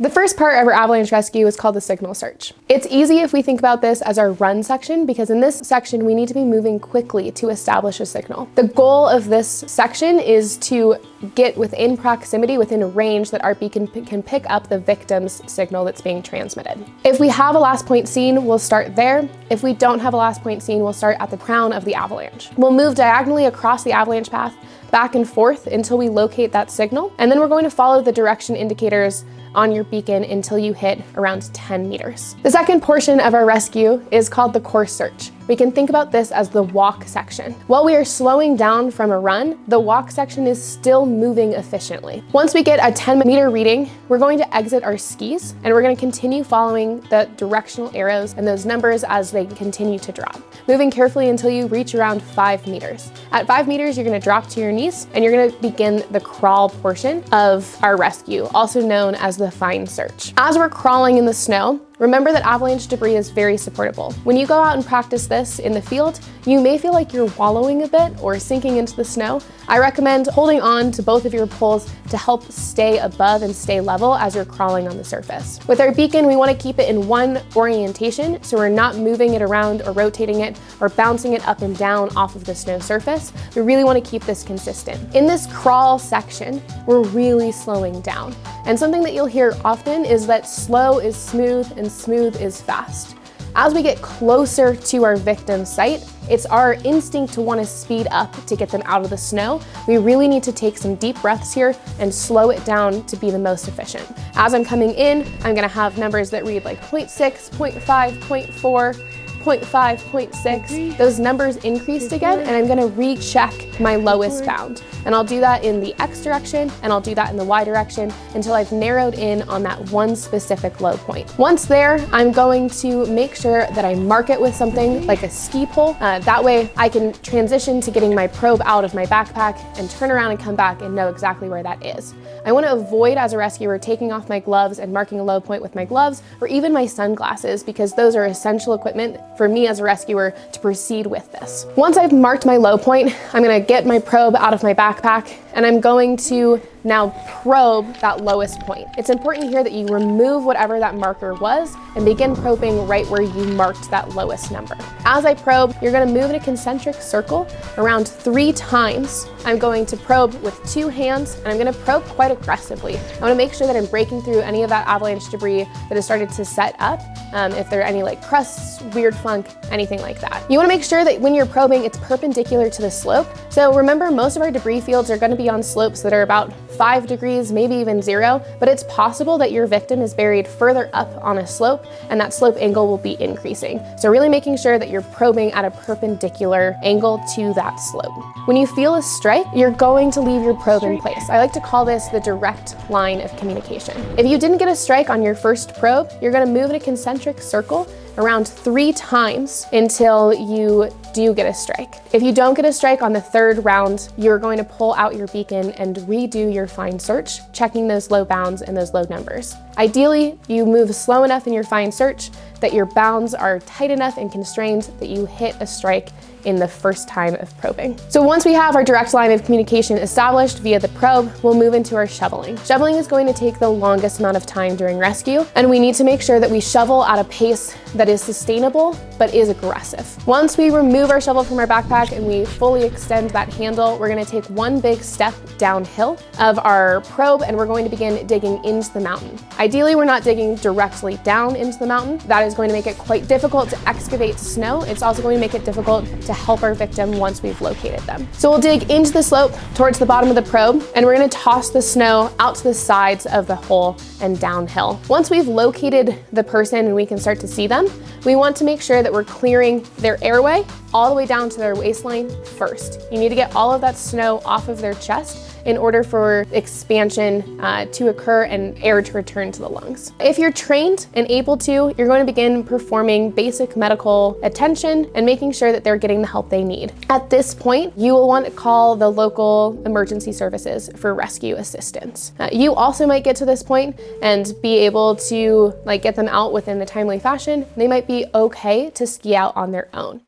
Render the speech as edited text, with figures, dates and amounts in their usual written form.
The first part of our avalanche rescue is called the signal search. It's easy if we think about this as our run section, because in this section we need to be moving quickly to establish a signal. The goal of this section is to get within proximity, within a range that our beacon can pick up the victim's signal that's being transmitted. If we have a last point seen, we'll start there. If we don't have a last point seen, we'll start at the crown of the avalanche. We'll move diagonally across the avalanche path, back and forth until we locate that signal, and then we're going to follow the direction indicators on your beacon until you hit around 10 meters. The second portion of our rescue is called the coarse search. We can think about this as the walk section. While we are slowing down from a run, the walk section is still moving efficiently. Once we get a 10-meter reading, we're going to exit our skis and we're going to continue following the directional arrows and those numbers as they continue to drop, moving carefully until you reach around 5 meters. At 5 meters, you're going to drop to your knees and you're going to begin the crawl portion of our rescue, also known as the find search. As we're crawling in the snow, remember that avalanche debris is very supportable. When you go out and practice this in the field, you may feel like you're wallowing a bit or sinking into the snow. I recommend holding on to both of your poles to help stay above and stay level as you're crawling on the surface. With our beacon, we want to keep it in one orientation, so we're not moving it around or rotating it or bouncing it up and down off of the snow surface. We really want to keep this consistent. In this crawl section, we're really slowing down. And something that you'll hear often is that slow is smooth and smooth is fast. As we get closer to our victim's site, it's our instinct to want to speed up to get them out of the snow. We really need to take some deep breaths here and slow it down to be the most efficient. As I'm coming in, I'm going to have numbers that read like 0.6, 0.5, 0.4, 0.5, 0.6. Those numbers increased again, and I'm going to recheck my lowest bound. And I'll do that in the X direction, and I'll do that in the Y direction until I've narrowed in on that one specific low point. Once there, I'm going to make sure that I mark it with something like a ski pole. That way I can transition to getting my probe out of my backpack and turn around and come back and know exactly where that is. I want to avoid, as a rescuer, taking off my gloves and marking a low point with my gloves or even my sunglasses, because those are essential equipment for me as a rescuer to proceed with this. Once I've marked my low point, I'm going to get my probe out of my backpack and I'm going to now probe that lowest point. It's important here that you remove whatever that marker was and begin probing right where you marked that lowest number. As I probe, you're going to move in a concentric circle around 3 times. I'm going to probe with 2 hands and I'm going to probe quite aggressively. I want to make sure that I'm breaking through any of that avalanche debris that has started to set up, if there are any like crusts, weird funk, anything like that. You want to make sure that when you're probing, it's perpendicular to the slope. So remember, most of our debris fields are going to be on slopes that are about 5 degrees, maybe even 0, but it's possible that your victim is buried further up on a slope and that slope angle will be increasing. So really making sure that you're probing at a perpendicular angle to that slope. When you feel a strike, you're going to leave your probe in place. I like to call this the direct line of communication. If you didn't get a strike on your first probe, you're going to move in a concentric circle around 3 times until you do get a strike. If you don't get a strike on the 3rd round, you're going to pull out your beacon and redo your find search, checking those low bounds and those low numbers. Ideally, you move slow enough in your find search that your bounds are tight enough and constrained that you hit a strike in the first time of probing. So once we have our direct line of communication established via the probe, we'll move into our shoveling. Shoveling is going to take the longest amount of time during rescue, and we need to make sure that we shovel at a pace that is sustainable but is aggressive. Once we remove our shovel from our backpack and we fully extend that handle, we're going to take one big step downhill of our probe and we're going to begin digging into the mountain. Ideally, we're not digging directly down into the mountain. That is going to make it quite difficult to excavate snow. It's also going to make it difficult to help our victim once we've located them. So we'll dig into the slope towards the bottom of the probe and we're going to toss the snow out to the sides of the hole and downhill. Once we've located the person and we can start to see them, we want to make sure that we're clearing their airway all the way down to their waistline first. You need to get all of that snow off of their chest in order for expansion to occur and air to return to the lungs. If you're trained and able to, you're going to begin performing basic medical attention and making sure that they're getting the help they need. At this point, you will want to call the local emergency services for rescue assistance. You also might get to this point and be able to get them out within the timely fashion. They might be okay to ski out on their own.